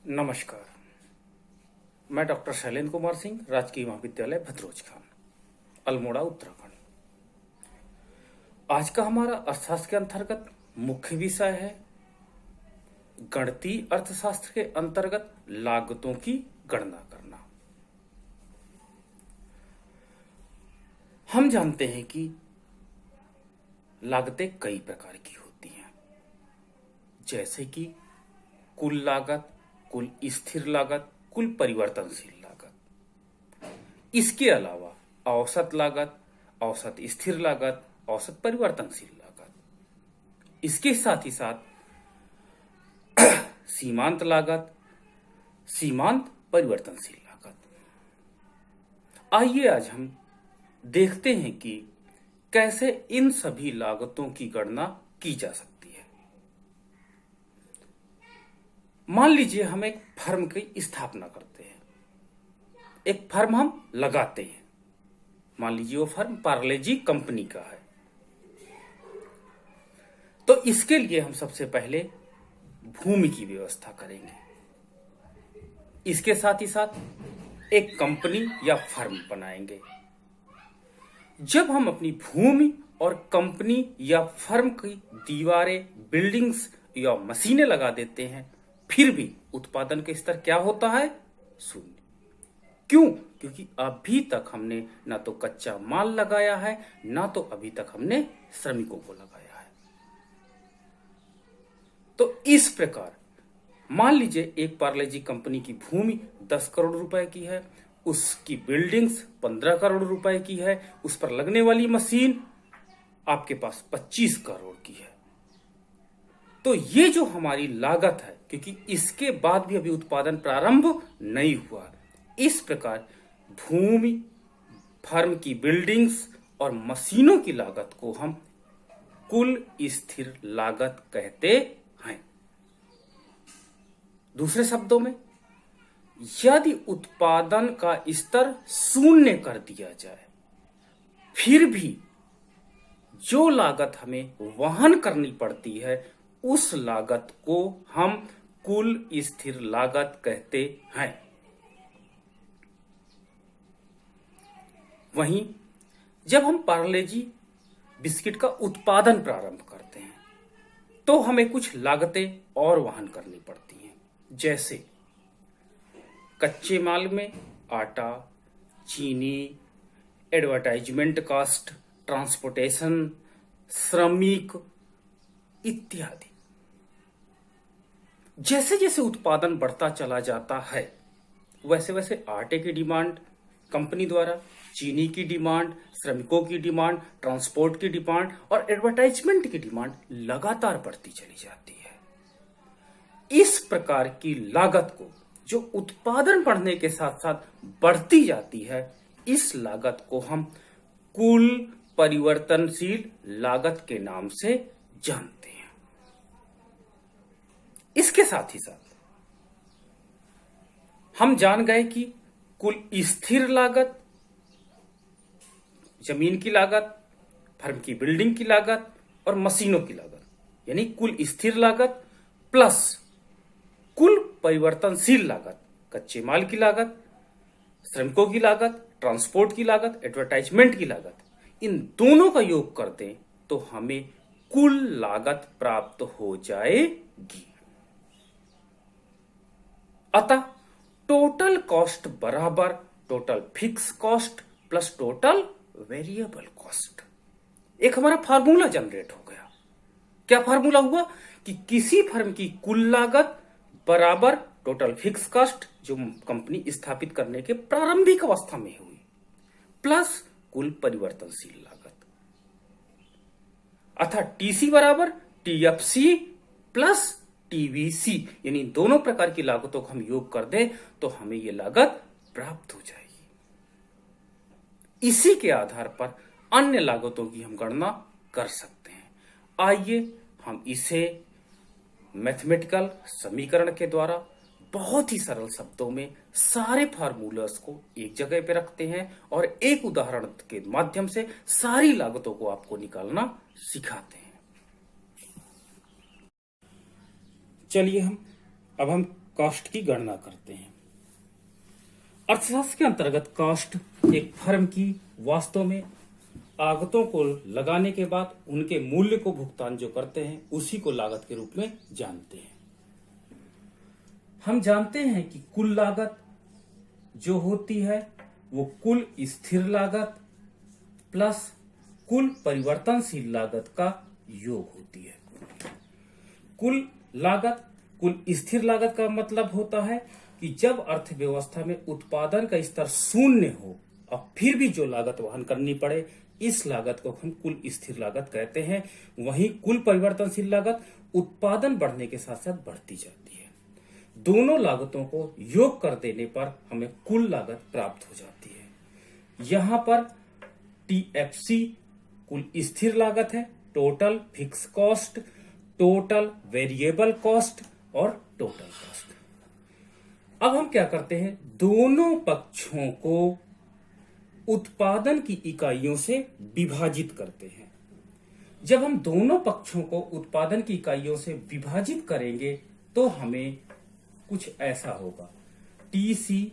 नमस्कार। मैं डॉक्टर शैलेंद्र कुमार सिंह, राजकीय महाविद्यालय भद्रोज खान, अल्मोड़ा, उत्तराखंड। आज का हमारा अर्थशास्त्र के अंतर्गत मुख्य विषय है गणितीय अर्थशास्त्र के अंतर्गत लागतों की गणना करना। हम जानते हैं कि लागतें कई प्रकार की होती हैं, जैसे कि कुल लागत, कुल स्थिर लागत, कुल परिवर्तनशील लागत। इसके अलावा औसत लागत, औसत स्थिर लागत, औसत परिवर्तनशील लागत। इसके साथ ही साथ सीमांत लागत, सीमांत परिवर्तनशील लागत। आइए आज हम देखते हैं कि कैसे इन सभी लागतों की गणना की जा सकती है। मान लीजिए हम एक फर्म की स्थापना करते हैं, एक फर्म हम लगाते हैं। मान लीजिए वो फर्म पार्ले जी कंपनी का है। तो इसके लिए हम सबसे पहले भूमि की व्यवस्था करेंगे। इसके साथ ही साथ एक कंपनी या फर्म बनाएंगे। जब हम अपनी भूमि और कंपनी या फर्म की दीवारें, बिल्डिंग्स या मशीनें लगा देते हैं, फिर भी उत्पादन का स्तर क्या होता है? शून्य। क्यों? क्योंकि अभी तक हमने ना तो कच्चा माल लगाया है, ना तो अभी तक हमने श्रमिकों को लगाया है। तो इस प्रकार मान लीजिए एक पार्ले जी कंपनी की भूमि 10 करोड़ रुपए की है, उसकी बिल्डिंग्स 15 करोड़ रुपए की है, उस पर लगने वाली मशीन आपके पास 25 करोड़ की है। तो ये जो हमारी लागत है, क्योंकि इसके बाद भी अभी उत्पादन प्रारंभ नहीं हुआ, इस प्रकार भूमि, फर्म की बिल्डिंग्स और मशीनों की लागत को हम कुल स्थिर लागत कहते हैं। दूसरे शब्दों में, यदि उत्पादन का स्तर शून्य कर दिया जाए, फिर भी जो लागत हमें वहन करनी पड़ती है, उस लागत को हम कुल स्थिर लागत कहते हैं। वहीं जब हम पार्ले जी बिस्किट का उत्पादन प्रारंभ करते हैं, तो हमें कुछ लागतें और वहन करनी पड़ती हैं, जैसे कच्चे माल में आटा, चीनी, एडवर्टाइजमेंट कॉस्ट, ट्रांसपोर्टेशन, श्रमिक इत्यादि। जैसे जैसे उत्पादन बढ़ता चला जाता है, वैसे वैसे आटे की डिमांड कंपनी द्वारा, चीनी की डिमांड, श्रमिकों की डिमांड, ट्रांसपोर्ट की डिमांड और एडवर्टाइजमेंट की डिमांड लगातार बढ़ती चली जाती है। इस प्रकार की लागत को, जो उत्पादन बढ़ने के साथ साथ बढ़ती जाती है, इस लागत को हम कुल परिवर्तनशील लागत के नाम से जानते हैं। इसके साथ ही साथ हम जान गए कि कुल स्थिर लागत, जमीन की लागत, फर्म की बिल्डिंग की लागत और मशीनों की लागत, यानी कुल स्थिर लागत प्लस कुल परिवर्तनशील लागत, कच्चे माल की लागत, श्रमिकों की लागत, ट्रांसपोर्ट की लागत, एडवर्टाइजमेंट की लागत, इन दोनों का योग कर दें तो हमें कुल लागत प्राप्त हो जाएगी। अतः टोटल कॉस्ट बराबर total fix cost plus total variable cost. एक हमारा फार्मूला जनरेट हो गया। क्या फार्मूला हुआ? कि किसी फर्म की कुल लागत बराबर टोटल फिक्स कॉस्ट, जो कंपनी स्थापित करने के प्रारंभिक अवस्था में हुई, प्लस कुल परिवर्तनशील लागत, अर्थात टीसी बराबर टीएफसी प्लस टीवीसी, यानी दोनों प्रकार की लागतों को हम योग कर दें तो हमें यह लागत प्राप्त हो जाएगी। इसी के आधार पर अन्य लागतों की हम गणना कर सकते हैं। आइए हम इसे मैथमेटिकल समीकरण के द्वारा बहुत ही सरल शब्दों में सारे फार्मूलास को एक जगह पे रखते हैं और एक उदाहरण के माध्यम से सारी लागतों को आपको निकालना सिखाते हैं। चलिए अब हम कॉस्ट की गणना करते हैं। अर्थशास्त्र के अंतर्गत कॉस्ट एक फर्म की वास्तव में आगतों को लगाने के बाद उनके मूल्य को भुगतान जो करते हैं उसी को लागत के रूप में जानते हैं। हम जानते हैं कि कुल लागत जो होती है वो कुल स्थिर लागत प्लस कुल परिवर्तनशील लागत का योग होती है। कुल लागत, कुल स्थिर लागत का मतलब होता है कि जब अर्थव्यवस्था में उत्पादन का स्तर शून्य हो और फिर भी जो लागत वहन करनी पड़े, इस लागत को हम कुल स्थिर लागत कहते हैं। वहीं कुल परिवर्तनशील लागत उत्पादन बढ़ने के साथ साथ बढ़ती जाती है। दोनों लागतों को योग कर देने पर हमें कुल लागत प्राप्त हो जाती है। यहां पर TFC कुल स्थिर लागत है, total fix cost, total variable cost और टोटल कॉस्ट। अब हम क्या करते हैं, दोनों पक्षों को उत्पादन की इकाइयों से विभाजित करते हैं। जब हम दोनों पक्षों को उत्पादन की इकाइयों से विभाजित करेंगे तो हमें कुछ ऐसा होगा, TC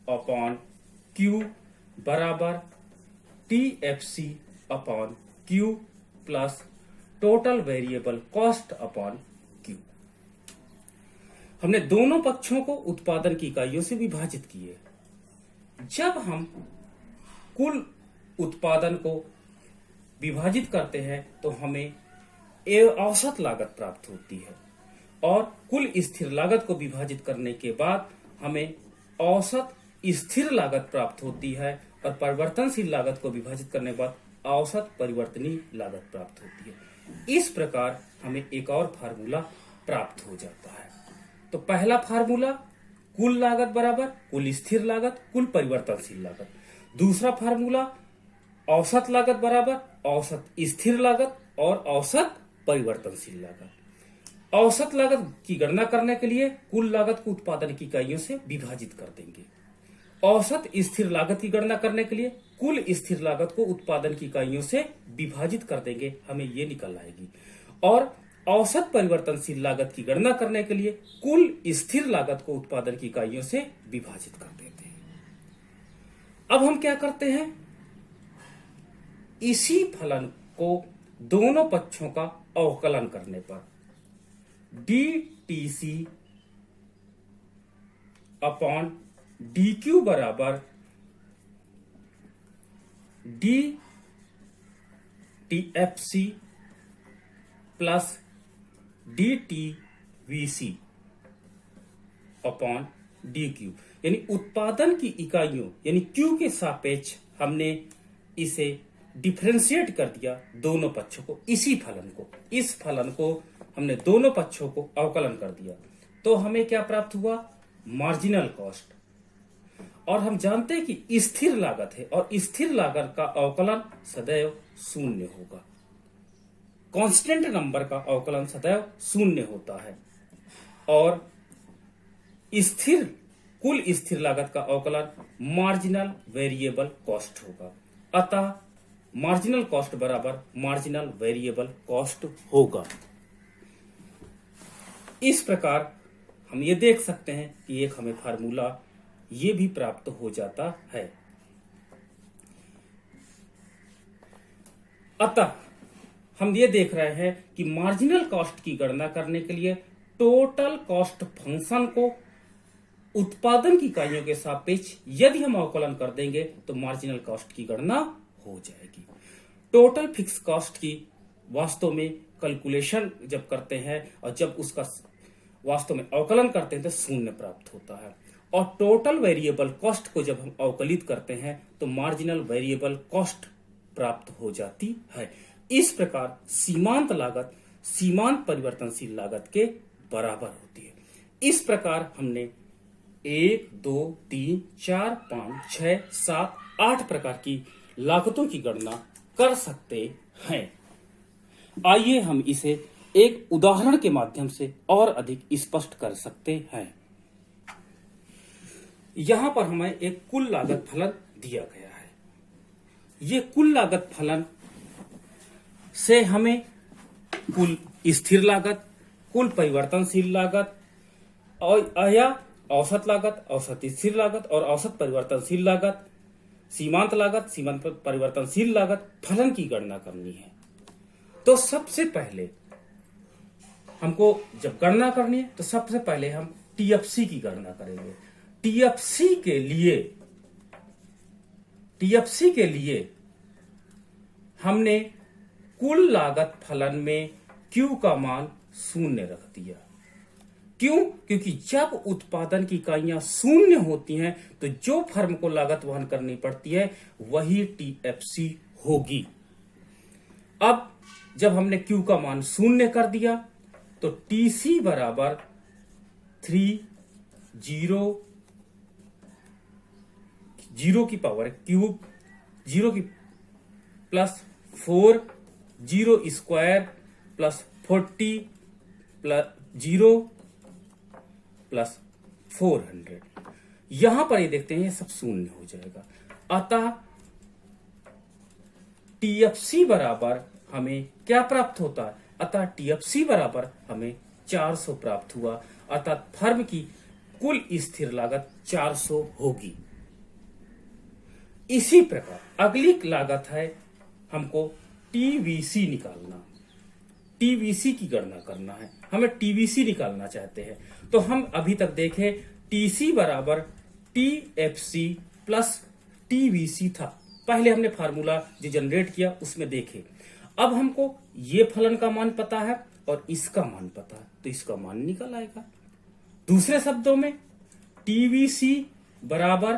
अपॉन Q बराबर TFC upon Q plus total variable cost upon Q। हमने दोनों पक्षों को उत्पादन की इकाइयों से विभाजित किए। जब हम कुल उत्पादन को विभाजित करते हैं तो हमें औसत लागत प्राप्त होती है और कुल स्थिर लागत को विभाजित करने के बाद हमें औसत स्थिर लागत प्राप्त होती है और परिवर्तनशील लागत को विभाजित करने के बाद औसत परिवर्तनीय लागत प्राप्त होती है। इस प्रकार हमें एक और फार्मूला प्राप्त हो जाता है। तो पहला फार्मूला कुल लागत बराबर कुल स्थिर लागत कुल परिवर्तनशील लागत। दूसरा फार्मूला औसत लागत बराबर औसत स्थिर लागत और औसत परिवर्तनशील लागत। औसत लागत की गणना करने के लिए कुल लागत को उत्पादन की इकाइयों से विभाजित कर देंगे। औसत स्थिर लागत की गणना करने के लिए कुल स्थिर लागत को उत्पादन की इकाइयों से विभाजित कर देंगे, हमें ये निकल आएगी। और औसत परिवर्तनशील लागत की गणना करने के लिए कुल स्थिर लागत को उत्पादन की इकाइयों से विभाजित कर देते हैं। अब हम क्या करते हैं, इसी फलन को दोनों पक्षों का अवकलन करने पर DTC अपॉन DQ बराबर DTFC plus DTVC upon DQ, यानी उत्पादन की इकाइयों यानी Q के सापेक्ष हमने इसे डिफरेंशिएट कर दिया दोनों पक्षों को। इसी फलन को, इस फलन को हमने दोनों पक्षों को अवकलन कर दिया तो हमें क्या प्राप्त हुआ, मार्जिनल कॉस्ट। और हम जानते हैं कि स्थिर लागत है और स्थिर लागत का अवकलन सदैव शून्य होगा। कांस्टेंट नंबर का अवकलन सदैव शून्य होता है और स्थिर कुल स्थिर लागत का अवकलन मार्जिनल वेरिएबल कॉस्ट होगा। अतः मार्जिनल कॉस्ट बराबर मार्जिनल वेरिएबल कॉस्ट होगा। इस प्रकार हम ये देख सकते हैं कि एक हमें फार्मूला ये भी प्राप्त हो जाता है। अतः हम ये देख रहे हैं कि मार्जिनल कॉस्ट की गणना करने के लिए टोटल कॉस्ट फंक्शन को उत्पादन की इकाइयों के सापेक्ष यदि हम अवकलन कर देंगे तो मार्जिनल कॉस्ट की गणना हो जाएगी। टोटल फिक्स कॉस्ट की वास्तव में कैलकुलेशन जब करते हैं और जब उसका वास्तव में अवकलन करते हैं तो शून्य प्राप्त होता है। और टोटल वेरिएबल कॉस्ट को जब हम अवकलित करते हैं तो मार्जिनल वेरिएबल कॉस्ट प्राप्त हो जाती है। इस प्रकार सीमांत लागत सीमांत परिवर्तनशील लागत के बराबर होती है। इस प्रकार हमने 1, 2, 3, 4, 5, 6, 7, 8 प्रकार की लागतों की गणना कर सकते हैं। आइए हम इसे एक उदाहरण के माध्यम से और अधिक स्पष्ट कर सकते हैं। यहां पर हमें एक कुल लागत फलन दिया गया है। ये कुल लागत फलन से हमें कुल स्थिर लागत, कुल परिवर्तनशील लागत या औसत लागत, औसत स्थिर लागत और औसत परिवर्तनशील लागत, सीमांत लागत, सीमांत परिवर्तनशील लागत, फलन की गणना करनी है। तो सबसे पहले हमको जब गणना करनी है तो सबसे पहले हम टीएफसी की गणना करेंगे। टीएफसी के लिए हमने कुल लागत फलन में Q का मान 0 रख दिया। क्यों? क्योंकि जब उत्पादन की इकाइयां 0 होती हैं तो जो फर्म को लागत वहन करनी पड़ती है वही टीएफसी होगी। अब जब हमने Q का मान 0 कर दिया तो टीसी बराबर 3 0 की पावर क्यूब 0 की plus 4 0 square plus 40 plus 0 plus 400। यहां पर ये देखते हैं ये सब 0 हो जाएगा। अतः टीएफसी बराबर हमें क्या प्राप्त होता है? अतः टीएफसी बराबर हमें 400 प्राप्त हुआ। अतः फर्म की कुल स्थिर लागत 400 होगी। इसी प्रकार अगली लागत है हमको टीवीसी निकालना। टीवीसी की गणना करना है, हमें टीवीसी निकालना चाहते हैं। तो हम अभी तक देखें टीसी बराबर टीएफसी प्लस टीवीसी था। पहले हमने फार्मूला जो जनरेट किया उसमें देखे। अब हमको ये फलन का मान पता है और इसका मान पता है तो इसका मान निकल आएगा। दूसरे शब्दों में टीवीसी बराबर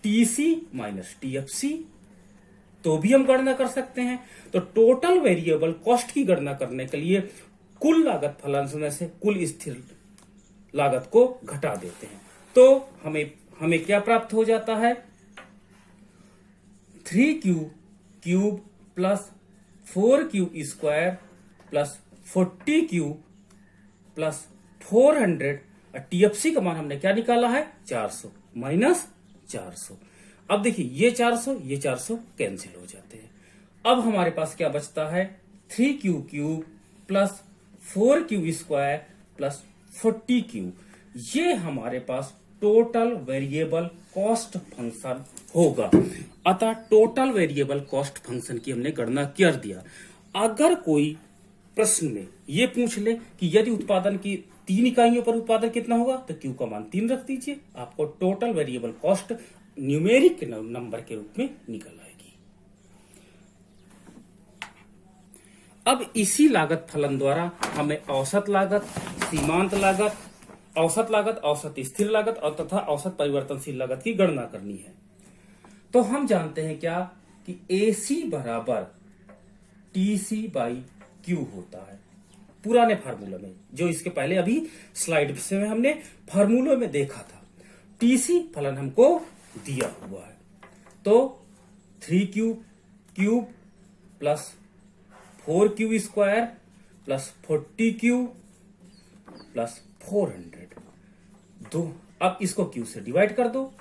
टीसी माइनस टीएफसी तो भी हम गणना कर सकते हैं। तो टोटल वेरिएबल कॉस्ट की गणना करने के लिए कुल लागत फलन में से कुल स्थिर लागत को घटा देते हैं। तो हमें क्या प्राप्त हो जाता है? 3Q cube plus 4Q square plus 40Q plus 400। TFC का मान हमने क्या निकाला है? 400 माइनस 400। अब देखिए ये 400 कैंसिल हो जाते हैं। अब हमारे पास क्या बचता है? 3Q cube plus 4Q square plus 40Q। ये हमारे पास टोटल वेरिएबल कॉस्ट फंक्शन होगा। अतः टोटल वेरिएबल कॉस्ट फंक्शन की हमने गणना कर दिया। अगर कोई प्रश्न में ये पूछ ले कि यदि उत्पादन की 3 इकाइयों पर उत्पादन कितना होगा तो Q का मान 3 रख दीजिए, आपको total variable cost numeric number के रूप में निकल आएगी। अब इसी लागत फलन द्वारा हमें औसत लागत, सीमांत लागत, औसत स्थिर लागत और तथा औसत परिवर्तनशील लागत की गणना करनी है। तो हम जानते हैं क्या कि AC बराबर TC बाई Q होता है पुराने फार्मूला में, जो इसके पहले अभी स्लाइड से हमने फार्मूले में देखा था। TC फलन हमको दिया हुआ है तो 3Q cube plus 4Q square plus 40Q plus 400 दो। अब इसको Q से डिवाइड कर दो।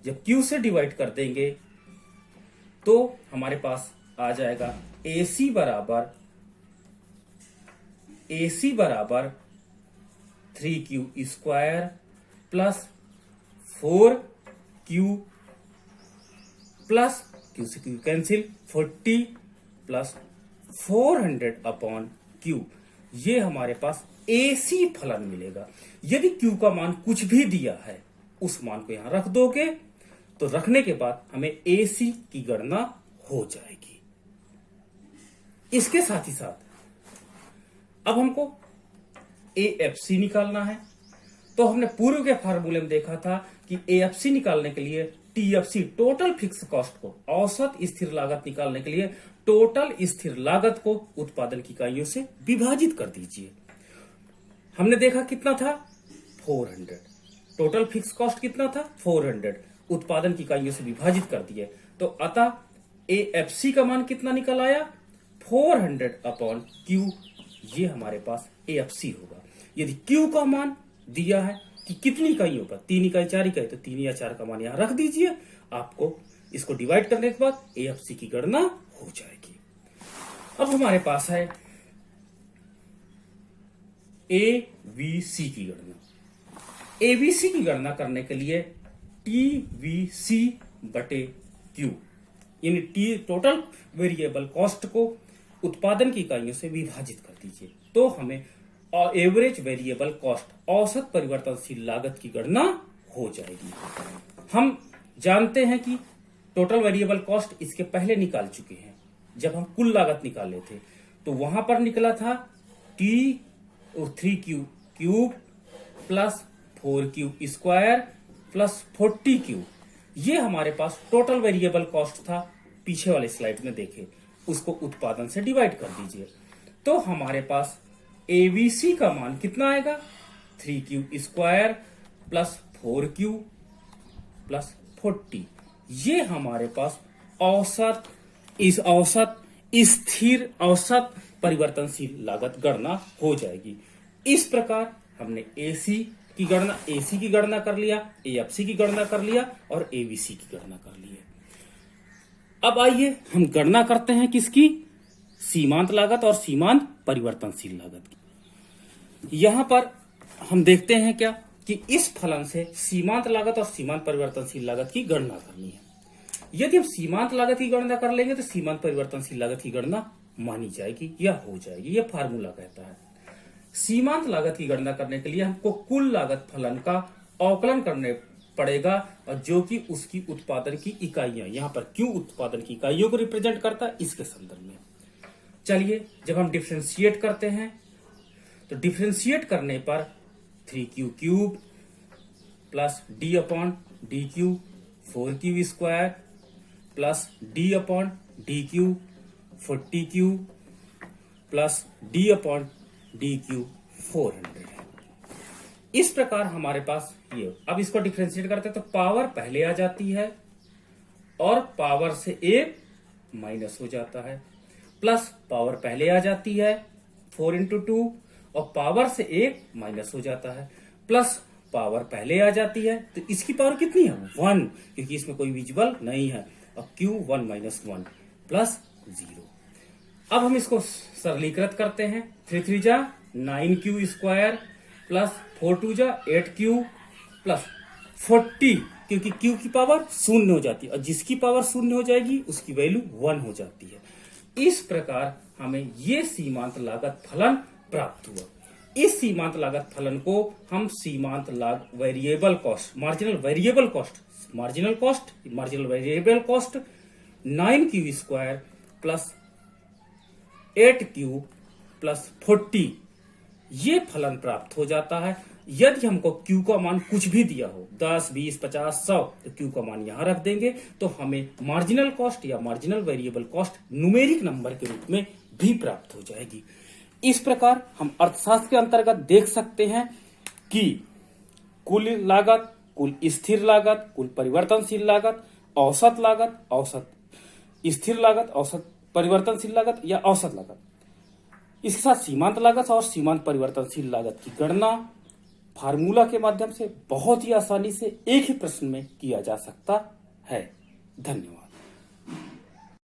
जब Q से डिवाइड कर देंगे तो हमारे पास आ जाएगा AC बराबर 3Q square plus 4Q plus Q से Q cancel 40 plus 400 upon Q। ये हमारे पास AC फलन मिलेगा। यदि Q का मान कुछ भी दिया है उस मान को यहां रख दोगे तो रखने के बाद हमें AC की गणना हो जाएगी। इसके साथ ही साथ अब हमको AFC निकालना है। तो हमने पूर्व के फार्मूले में देखा था कि AFC निकालने के लिए TFC टोटल फिक्स कॉस्ट को, औसत स्थिर लागत निकालने के लिए टोटल स्थिर लागत को उत्पादन की इकाइयों से विभाजित कर दीजिए। हमने देखा कितना था? 400। टोटल फिक्स कॉस्ट कितना था? 400। उत्पादन की इकाइयों से विभाजित कर दिए तो अतः AFC का मान कितना निकल आया? 400 अपॉन Q। ये हमारे पास AFC होगा। यदि Q का मान दिया है कि कितनी इकाइयों पर, 3 इकाई 4 इकाई, तो 3 या 4 का मान यहां रख दीजिए। आपको इसको डिवाइड करने के बाद AFC की गणना हो जाएगी। अब हमारे पास है ABC की गणना। एबीसी की गणना करने के लिए टीवीसी बटे क्यू यानी टी टोटल वेरिएबल कॉस्ट को उत्पादन की इकाइयों से विभाजित कर दीजिए, तो हमें एवरेज वेरिएबल कॉस्ट औसत परिवर्तनशील लागत की गणना हो जाएगी। हम जानते हैं कि टोटल वेरिएबल कॉस्ट इसके पहले निकाल चुके हैं। जब हम कुल लागत निकाले थे तो वहां पर निकला था T3Q cube plus 4Q square plus 40Q। ये हमारे पास टोटल वेरिएबल कॉस्ट था। पीछे वाले स्लाइड में देखे, उसको उत्पादन से डिवाइड कर दीजिए, तो हमारे पास एबीसी का मान कितना आएगा? 3Q square plus 4Q plus 40। ये हमारे पास औसत स्थिर औसत परिवर्तनशील लागत गणना हो जाएगी। इस प्रकार हमने एसी की गणना कर लिया, एएफसी की गणना कर लिया और एबीसी की गणना कर ली है। अब आइए हम गणना करते हैं किसकी? सीमांत लागत और सीमांत परिवर्तनशील लागत की। यहां पर हम देखते हैं क्या कि इस फलन से सीमांत लागत और सीमांत परिवर्तनशील लागत की गणना करनी है। यदि हम सीमांत लागत की गणना कर लेंगे तो सीमांत परिवर्तनशील लागत की गणना मानी जाएगी या हो जाएगी, यह फार्मूला कहता है। सीमांत लागत की गणना करने के लिए हमको कुल लागत फलन का अवकलन करने पड़ेगा, और जो कि उसकी उत्पादन की इकाइयां, यहां पर क्यों उत्पादन की इकाइयों को रिप्रेजेंट करता है इसके संदर्भ में। चलिए, जब हम डिफरेंशिएट करते हैं तो डिफरेंशिएट करने पर 3Q cube plus D upon D Q 4Q square plus D upon D Q 40Q plus D upon D Q 400 है। इस प्रकार हमारे पास ये, अब इसको डिफरेंशिएट करते हैं तो पावर पहले आ जाती है और पावर से एक माइनस हो जाता है, प्लस पावर पहले आ जाती है 4 इंटू 2 और पावर से एक माइनस हो जाता है, प्लस पावर पहले आ जाती है तो इसकी पावर कितनी है? 1, क्योंकि इसमें कोई विजिबल नहीं है, और Q 1 माइनस 1 प्लस 0। अब हम इसको सरलीकृत करते हैं। 3 3 जा 9Q स्क्वायर प्लस 4 2 जा 8Q प्लस 40, क्योंकि Q की पावर शून्य हो जाती है और जिसकी पावर शून्य हो जाएगी उसकी वैल्यू 1 हो जाती है। इस प्रकार हमें ये सीमांत लागत फलन प्राप्त हुआ। इस सीमांत लागत फलन को हम सीमांत variable cost, marginal variable cost 9Q square plus 8Q plus 40, ये फलन प्राप्त हो जाता है। यदि हमको Q का मान कुछ भी दिया हो, 10, 20, 50, 100, तो Q का मान यहां रख देंगे, तो हमें मार्जिनल कॉस्ट या marginal variable cost numeric number के रूप में भी प्राप्त हो जाएगी। इस प्रकार हम अर्थशास्त्र के अंतर्गत देख सकते हैं कि कुल लागत, कुल स्थिर लागत, कुल परिवर्तनशील लागत, औसत स्थिर लागत, औसत परिवर्तनशील लागत या औसत लागत, इसके साथ सीमांत लागत और सीमांत परिवर्तनशील लागत की गणना फार्मूला के माध्यम से बहुत ही आसानी से एक ही प्रश्न में किया जा सकता है। धन्यवाद।